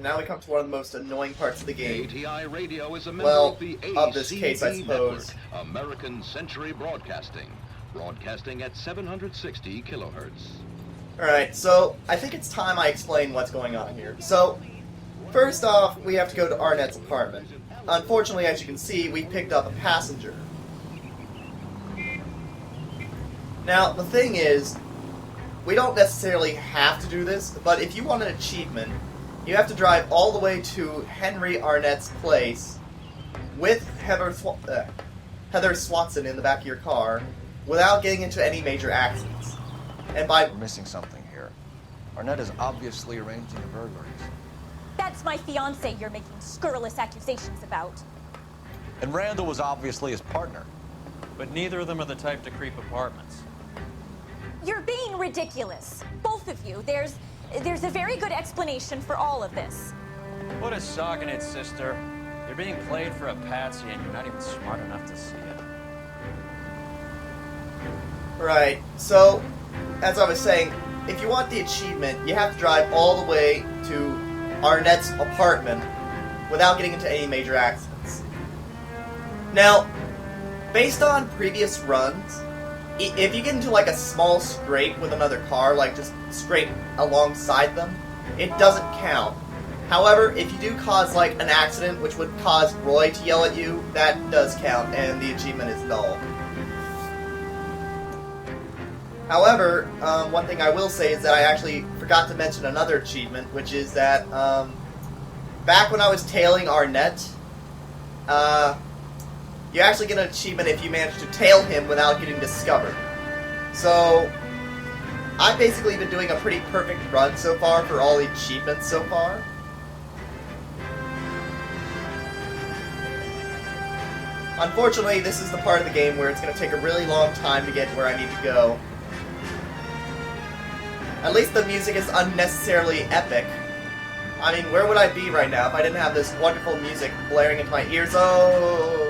And now we come to one of the most annoying parts of the game. ATI Radio is a member Well, of the of this case, I suppose. Network, American Century Broadcasting, broadcasting at 760 kilohertz. Alright, so I think it's time I explain what's going on here. So, first off, we have to go to Arnett's apartment. Unfortunately, as you can see, we picked up a passenger. Now, the thing is, we don't necessarily have to do this, but if you want an achievement, you have to drive all the way to Henry Arnett's place with Heather Swanson in the back of your car without getting into any major accidents. And by... We're missing something here. Arnett is obviously arranging the burglaries. That's my fiancé you're making scurrilous accusations about. And Randall was obviously his partner. But neither of them are the type to creep apartments. You're being ridiculous. Both of you. There's a very good explanation for all of this. What a sock in it, sister. You're being played for a patsy and you're not even smart enough to see it. Right, so, as I was saying, if you want the achievement, you have to drive all the way to Arnett's apartment without getting into any major accidents. Now, based on previous runs, if you get into like a small scrape with another car, like just scrape alongside them, it doesn't count. However, if you do cause like an accident which would cause Roy to yell at you, that does count and the achievement is null. However, one thing I will say is that I actually forgot to mention another achievement, which is that back when I was tailing Arnett, you actually get an achievement if you manage to tail him without getting discovered. So, I've basically been doing a pretty perfect run so far for all the achievements so far. Unfortunately, this is the part of the game where it's going to take a really long time to get where I need to go. At least the music is unnecessarily epic. I mean, where would I be right now if I didn't have this wonderful music blaring into my ears? Oh!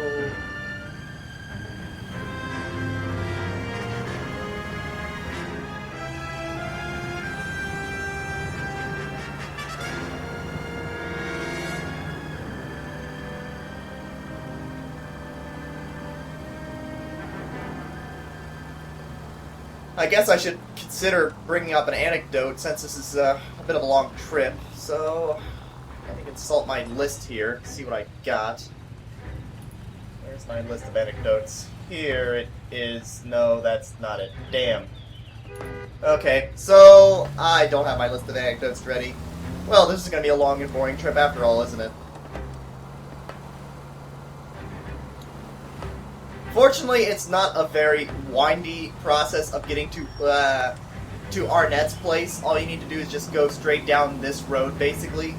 I guess I should consider bringing up an anecdote since this is a bit of a long trip. So, let me consult my list here, see what I got. Where's my list of anecdotes? Here it is. No, that's not it. Damn. Okay, so I don't have my list of anecdotes ready. Well, this is going to be a long and boring trip after all, isn't it? Fortunately, it's not a very windy process of getting to Arnett's place. All you need to do is just go straight down this road, basically.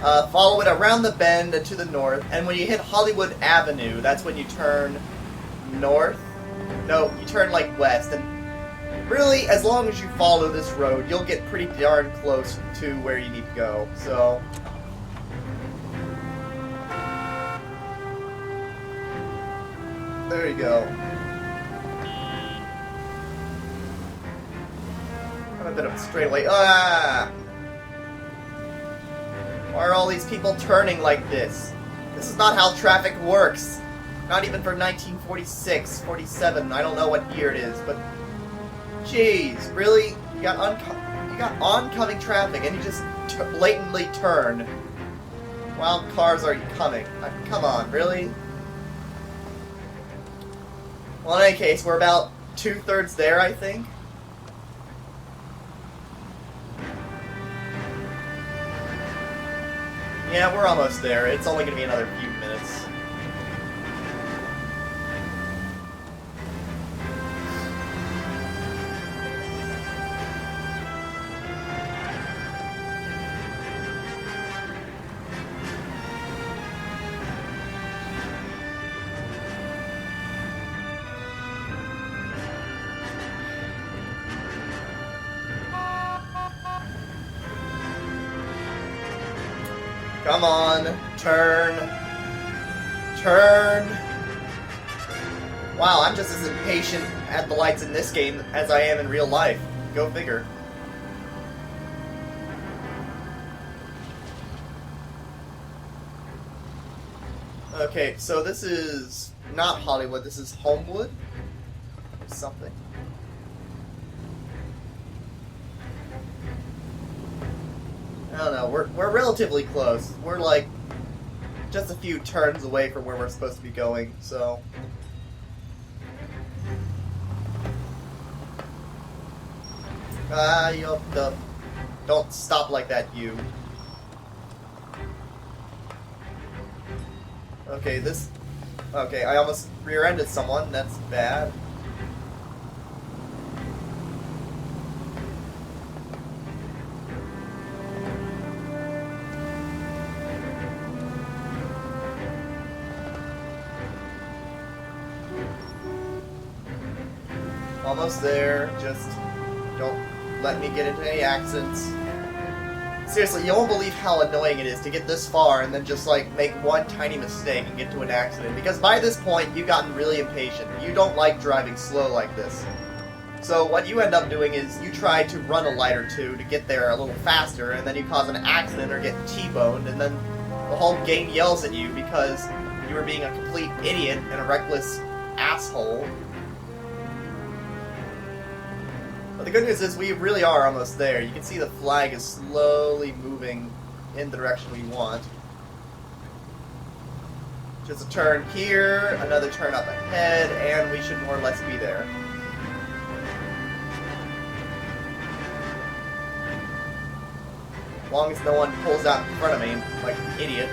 Follow it around the bend and to the north, and when you hit Hollywood Avenue, that's when you turn north. No, you turn, like, west, and really, as long as you follow this road, you'll get pretty darn close to where you need to go, so... There you go. I'm a bit of a straightaway. Ah! Why are all these people turning like this? This is not how traffic works. Not even for 1946, 47. I don't know what year it is, but jeez, really? You got oncoming traffic, and you just blatantly turn while cars are coming. Come on, really? Well, in any case, we're about 2/3 there, I think. Yeah, we're almost there. It's only going to be another few minutes. Come on, turn. Turn. Wow, I'm just as impatient at the lights in this game as I am in real life. Go figure. Okay, so this is not Hollywood, this is Homewood? Or something. I don't know, we're relatively close. We're like just a few turns away from where we're supposed to be going, so... Don't stop like that, you. Okay, okay, I almost rear-ended someone, that's bad. Almost there, just don't let me get into any accidents. Seriously, you won't believe how annoying it is to get this far and then just like make one tiny mistake and get into an accident, because by this point you've gotten really impatient. You don't like driving slow like this. So what you end up doing is you try to run a light or two to get there a little faster, and then you cause an accident or get T-boned, and then the whole game yells at you because you were being a complete idiot and a reckless asshole. But the good news is we really are almost there. You can see the flag is slowly moving in the direction we want. Just a turn here, another turn up ahead, and we should more or less be there. As long as no one pulls out in front of me like an idiot.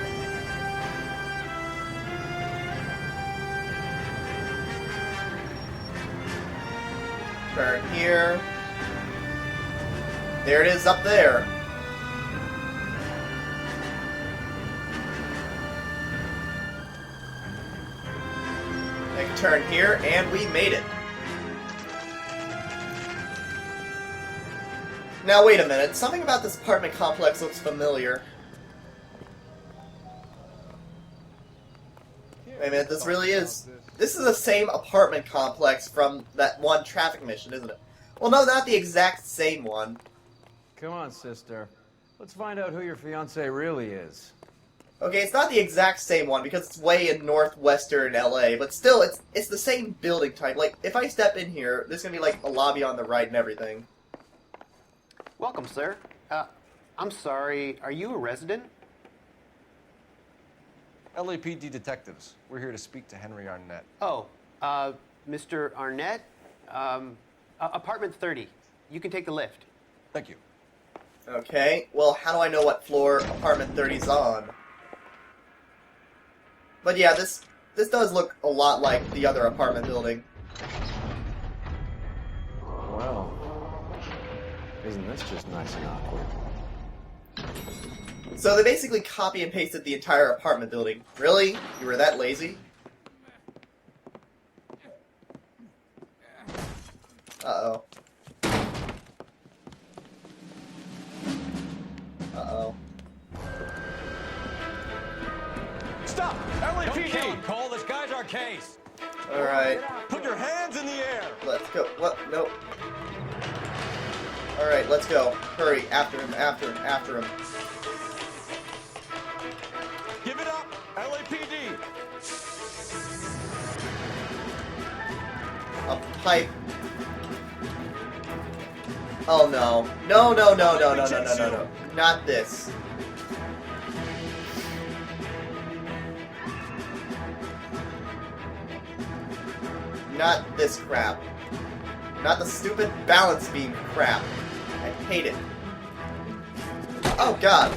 Turn here. There it is up there. Make a turn here, and we made it. Now wait a minute, something about this apartment complex looks familiar. Wait a minute, this really is... This is the same apartment complex from that one traffic mission, isn't it? Well, no, not the exact same one. Come on, sister. Let's find out who your fiancé really is. Okay, it's not the exact same one because it's way in northwestern LA, but still, it's the same building type. Like, if I step in here, there's gonna be like a lobby on the right and everything. Welcome, sir. I'm sorry, are you a resident? LAPD detectives. We're here to speak to Henry Arnett. Oh, Mr. Arnett? Apartment 30. You can take the lift. Thank you. Okay, well, how do I know what floor apartment 30's on? But yeah, this does look a lot like the other apartment building. Well, isn't this just nice and awkward? So they basically copy and pasted the entire apartment building. Really? You were that lazy? Uh-oh. Uh-oh. Stop! LAPD! Don't kill him, Cole. This guy's our case. Alright. Put your hands in the air! Let's go. What? Nope. Alright, let's go. Hurry. After him, after him, after him. Give it up! LAPD! A pipe. Oh no. No, no, no, no, no, no, no, no, no. Not this. Not this crap. Not the stupid balance beam crap. I hate it. Oh god.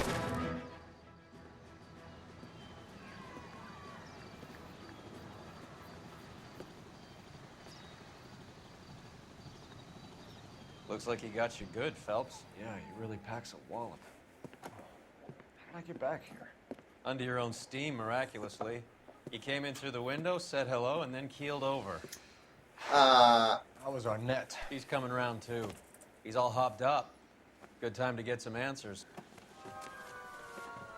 Looks like he got you good, Phelps. Yeah, he really packs a wallop. How'd I get back here? Under your own steam, miraculously. He came in through the window, said hello, and then keeled over. How was Arnett? He's coming around, too. He's all hopped up. Good time to get some answers.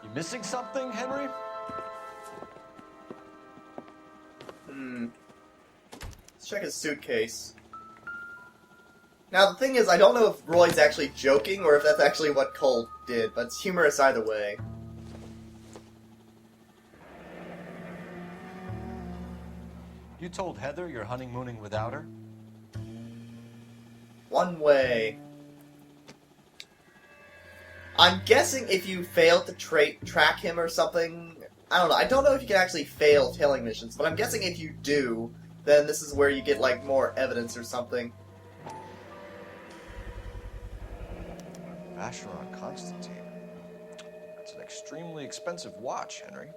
You missing something, Henry? Let's check his suitcase. Now, the thing is, I don't know if Roy's actually joking or if that's actually what Cole did, but it's humorous either way. You told Heather you're honeymooning without her? One way. I'm guessing if you fail to track him or something, I don't know. I don't know if you can actually fail tailing missions, but I'm guessing if you do, then this is where you get, like, more evidence or something. Vacheron Constantine. That's an extremely expensive watch, Henry.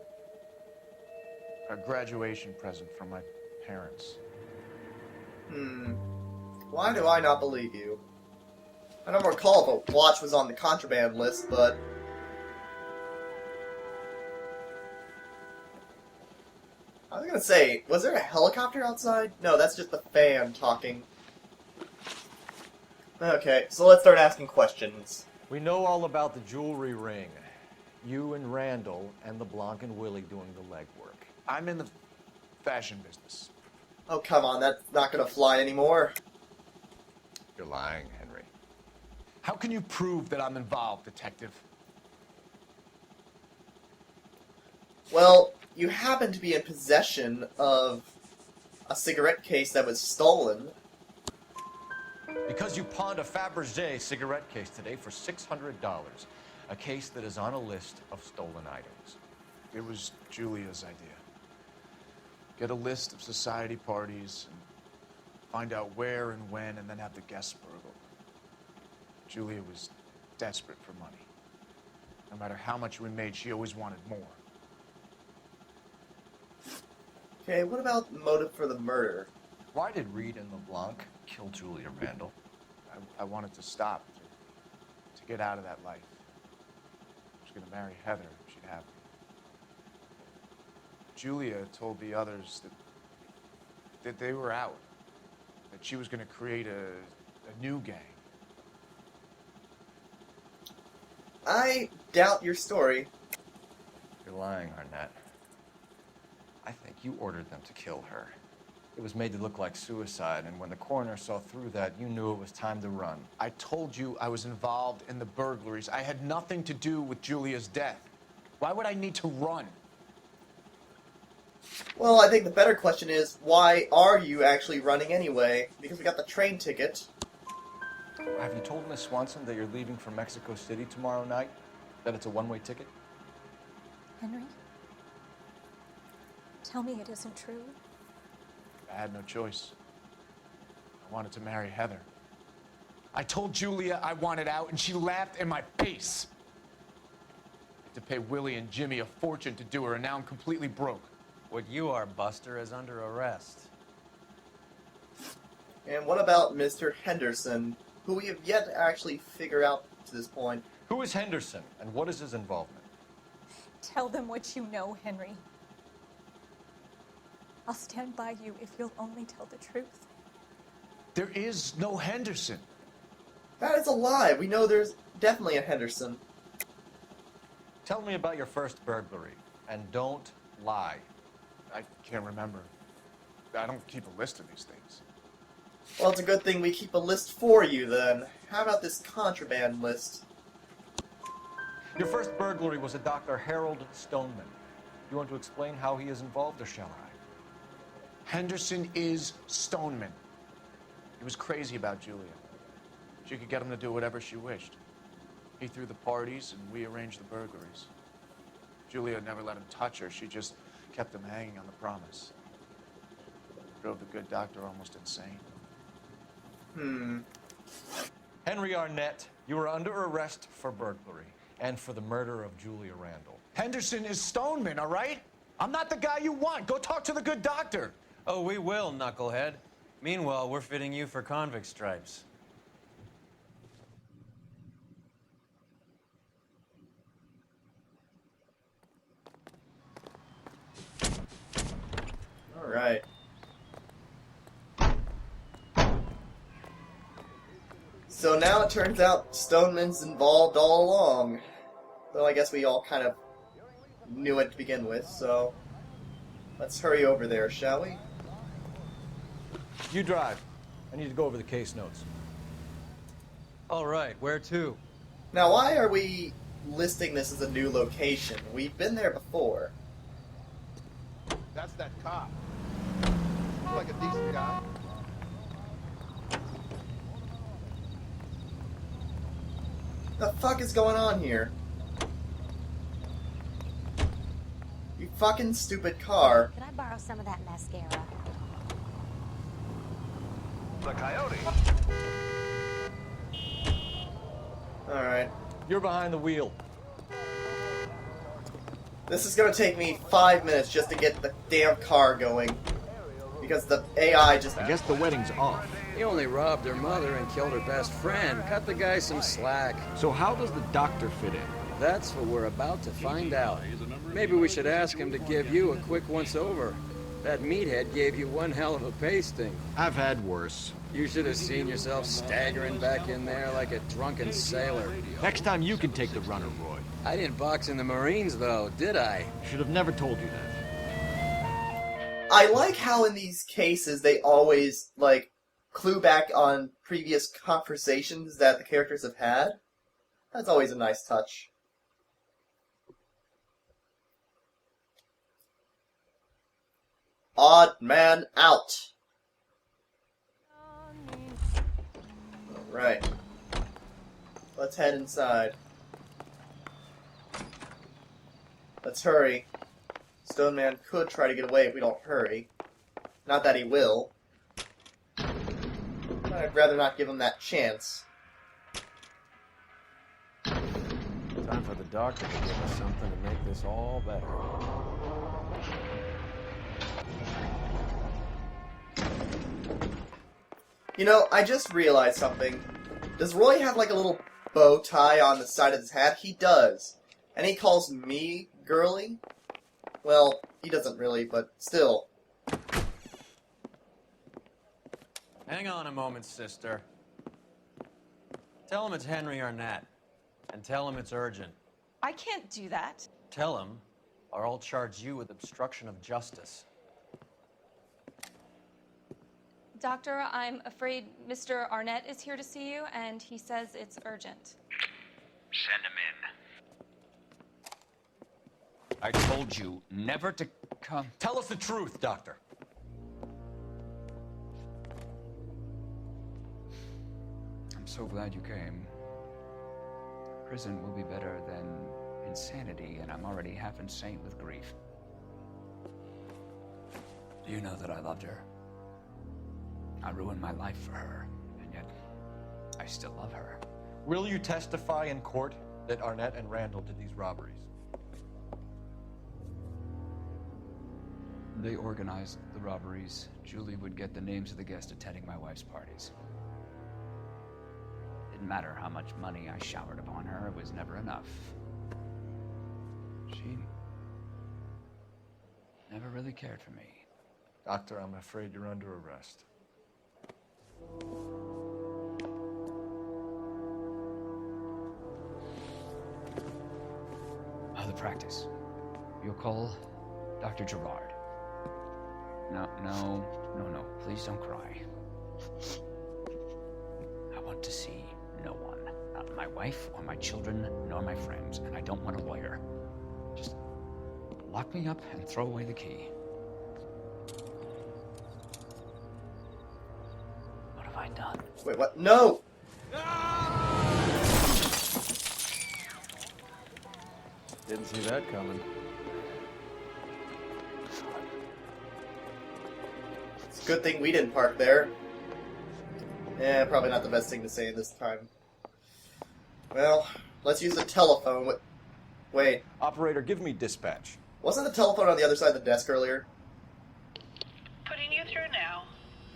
A graduation present from my parents. Why do I not believe you? I don't recall if a watch was on the contraband list, but... I was gonna say, was there a helicopter outside? No, that's just the fan talking. Okay, so let's start asking questions. We know all about the jewelry ring. You and Randall and LeBlanc and Willie doing the legwork. I'm in the fashion business. Oh, come on, that's not gonna fly anymore. You're lying, Henry. How can you prove that I'm involved, detective? Well, you happen to be in possession of a cigarette case that was stolen. Because you pawned a Fabergé cigarette case today for $600. A case that is on a list of stolen items. It was Julia's idea. Get a list of society parties, and find out where and when, and then have the guests burgled. Julia was desperate for money. No matter how much we made, she always wanted more. Okay, what about the motive for the murder? Why did Reed and LeBlanc kill Julia Randall? I wanted to stop, to get out of that life. I was gonna marry Heather if she'd have me. Julia told the others that they were out, that she was gonna create a new gang. I doubt your story. You're lying, Arnett. I think you ordered them to kill her. It was made to look like suicide, and when the coroner saw through that, you knew it was time to run. I told you I was involved in the burglaries. I had nothing to do with Julia's death. Why would I need to run? Well, I think the better question is, why are you actually running anyway? Because we got the train ticket. Have you told Miss Swanson that you're leaving for Mexico City tomorrow night? That it's a one-way ticket? Henry? Tell me it isn't true. I had no choice. I wanted to marry Heather. I told Julia I wanted out, and she laughed in my face. I had to pay Willie and Jimmy a fortune to do her, and now I'm completely broke. What you are, Buster, is under arrest. And what about Mr. Henderson, who we have yet to actually figure out to this point? Who is Henderson, and what is his involvement? Tell them what you know, Henry. I'll stand by you if you'll only tell the truth. There is no Henderson. That is a lie. We know there's definitely a Henderson. Tell me about your first burglary, and don't lie. I can't remember. I don't keep a list of these things. Well, it's a good thing we keep a list for you, then. How about this contraband list? Your first burglary was a Dr. Harold Stoneman. You want to explain how he is involved, or shall I? Henderson is Stoneman. He was crazy about Julia. She could get him to do whatever she wished. He threw the parties, and we arranged the burglaries. Julia never let him touch her. She just kept him hanging on the promise. Drove the good doctor almost insane. Henry Arnett, you are under arrest for burglary and for the murder of Julia Randall. Henderson is Stoneman, all right? I'm not the guy you want. Go talk to the good doctor. Oh, we will, knucklehead. Meanwhile, we're fitting you for convict stripes. Alright. So now it turns out Stoneman's involved all along. Though I guess we all kind of knew it to begin with, so let's hurry over there, shall we? You drive. I need to go over the case notes. All right, where to? Now, why are we listing this as a new location? We've been there before. That's that cop. like a decent guy. The fuck is going on here? You fucking stupid car. Can I borrow some of that mascara? The Coyote. Alright. You're behind the wheel. This is gonna take me 5 minutes just to get the damn car going. Because the AI just... I guess the wedding's off. He only robbed her mother and killed her best friend. Cut the guy some slack. So how does the doctor fit in? That's what we're about to find out. Maybe we should ask him to give you a quick once-over. That meathead gave you one hell of a pasting. I've had worse. You should have seen yourself staggering back in there like a drunken sailor. Next time you can take the runner, Roy. I didn't box in the Marines, though, did I? Should have never told you that. I like how in these cases they always, like, clue back on previous conversations that the characters have had. That's always a nice touch. Odd man out. Right. Let's head inside. Let's hurry. Stone Man could try to get away if we don't hurry. Not that he will. But I'd rather not give him that chance. Time for the doctor to give us something to make this all better. You know, I just realized something. Does Roy have like a little bow tie on the side of his hat? He does. And he calls me girly? Well, he doesn't really, but still. Hang on a moment, sister. Tell him it's Henry Arnett. And tell him it's urgent. I can't do that. Tell him, or I'll charge you with obstruction of justice. Doctor, I'm afraid Mr. Arnett is here to see you, and he says it's urgent. Send him in. I told you never to come. Tell us the truth, Doctor. I'm so glad you came. Prison will be better than insanity, and I'm already half insane with grief. Do you know that I loved her? I ruined my life for her, and yet I still love her. Will you testify in court that Arnett and Randall did these robberies? They organized the robberies. Julie would get the names of the guests attending my wife's parties. Didn't matter how much money I showered upon her, it was never enough. She never really cared for me. Doctor, I'm afraid you're under arrest. The practice. You'll call Dr. Gerard. No. Please don't cry. I want to see no one. Not my wife or my children, nor my friends. And I don't want a lawyer. Just lock me up and throw away the key. What have I done? Wait, what? No! Didn't see that coming. It's a good thing we didn't park there. Yeah, probably not the best thing to say this time. Well, let's use the telephone. Wait. Operator, give me dispatch. Wasn't the telephone on the other side of the desk earlier? Putting you through now.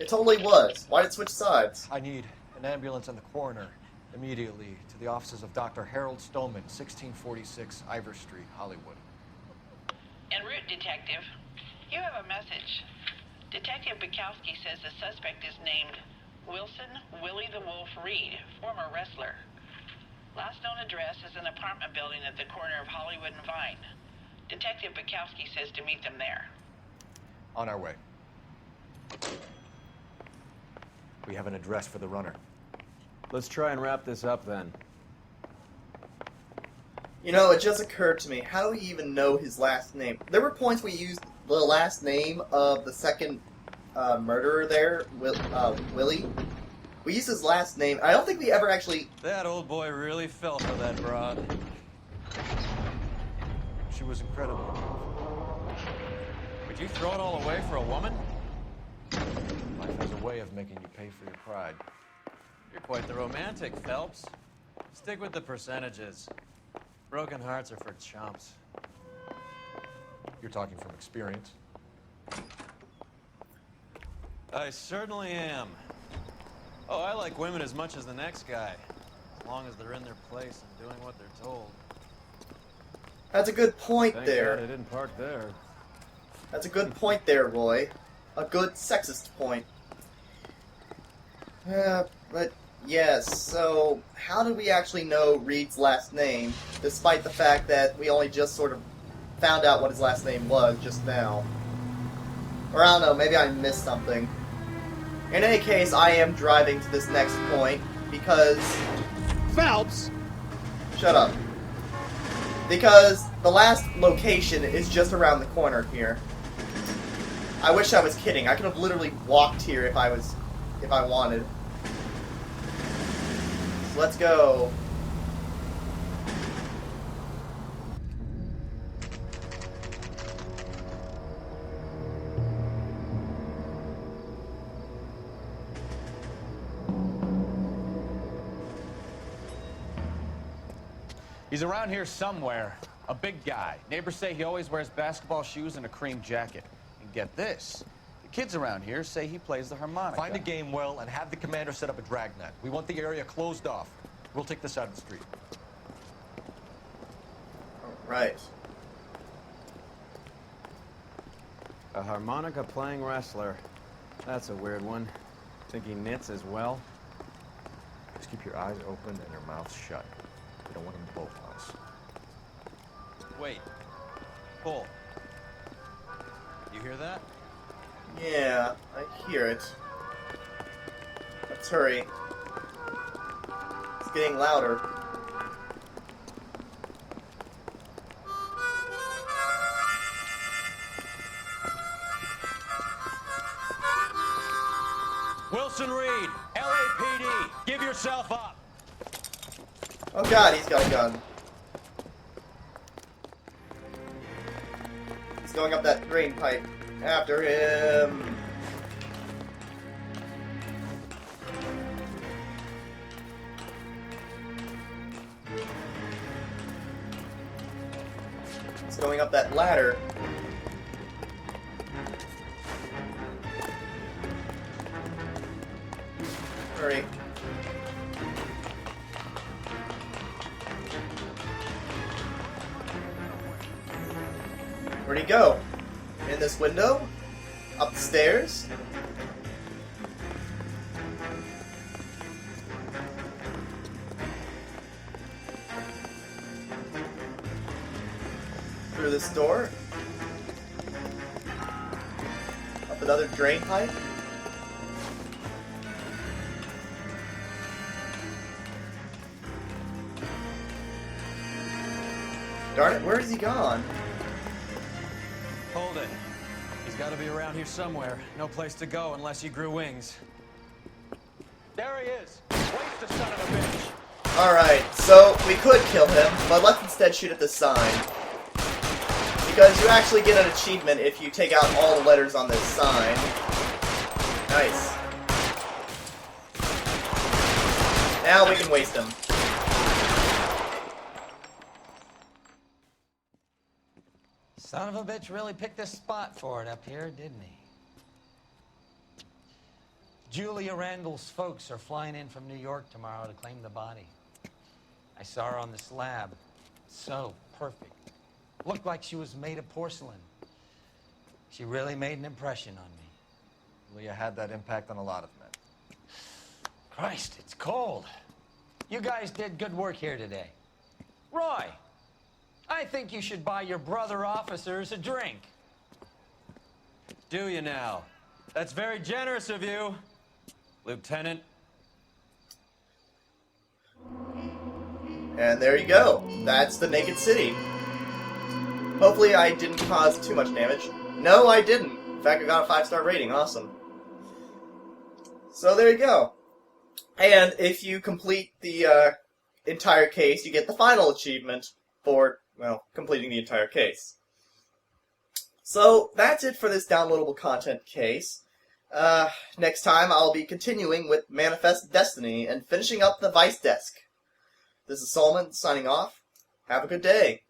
It totally was. Why did it switch sides? I need an ambulance and the coroner immediately to the offices of Dr. Harold Stoneman, 1646 Ivor Street, Hollywood. En route, Detective. You have a message. Detective Bukowski says the suspect is named Wilson Willie the Wolf Reed, former wrestler. Last known address is an apartment building at the corner of Hollywood and Vine. Detective Bukowski says to meet them there. On our way. We have an address for the runner. Let's try and wrap this up then. You know, it just occurred to me, how do we even know his last name? There were points we used the last name of the second murderer there, Willie. We used his last name. I don't think we ever actually... That old boy really fell for that broad. She was incredible. Would you throw it all away for a woman? Life has a way of making you pay for your pride. You're quite the romantic, Phelps. Stick with the percentages. Broken hearts are for chumps. You're talking from experience. I certainly am. Oh, I like women as much as the next guy. As long as they're in their place and doing what they're told. That's a good point Thank there. God I didn't park there. That's a good point there, Roy. A good sexist point. But yes, so how did we actually know Reed's last name, despite the fact that we only just sort of found out what his last name was just now? Or I don't know, maybe I missed something. In any case, I am driving to this next point because... Phelps! Shut up. Because the last location is just around the corner here. I wish I was kidding. I could have literally walked here if I wanted. So let's go. He's around here somewhere. A big guy. Neighbors say he always wears basketball shoes and a cream jacket. And get this. The kids around here say he plays the harmonica. Find a game well and have the commander set up a dragnet. We want the area closed off. We'll take this side of the street. Right. A harmonica playing wrestler. That's a weird one. Think he knits as well? Just keep your eyes open and your mouth shut. We don't want them both on us. Wait. Pull. You hear that? Yeah, I hear it. Let's hurry. It's getting louder. Wilson Reed, LAPD, give yourself up. Oh god, he's got a gun. He's going up that drain pipe. After him. He's going up that ladder. Hurry. Where'd he go? In this window? Up the stairs? Through this door? Up another drain pipe? Darn it, where is he gone? Hold it. He's got to be around here somewhere. No place to go unless he grew wings. There he is. Waste the son of a bitch. Alright, so we could kill him, but let's instead shoot at the sign. Because you actually get an achievement if you take out all the letters on this sign. Nice. Now we can waste him. Son of a bitch really picked a spot for it up here, didn't he? Julia Randall's folks are flying in from New York tomorrow to claim the body. I saw her on the slab. So perfect. Looked like she was made of porcelain. She really made an impression on me. Leah had that impact on a lot of men. Christ, it's cold. You guys did good work here today. Roy, I think you should buy your brother officers a drink. Do you now? That's very generous of you, Lieutenant. And there you go. That's the Naked City. Hopefully I didn't cause too much damage. No, I didn't. In fact, I got a 5-star rating. Awesome. So there you go. And if you complete the entire case, you get the final achievement for, well, completing the entire case. So that's it for this downloadable content case. Next time I'll be continuing with Manifest Destiny and finishing up the Vice Desk. This is Solomon signing off. Have a good day.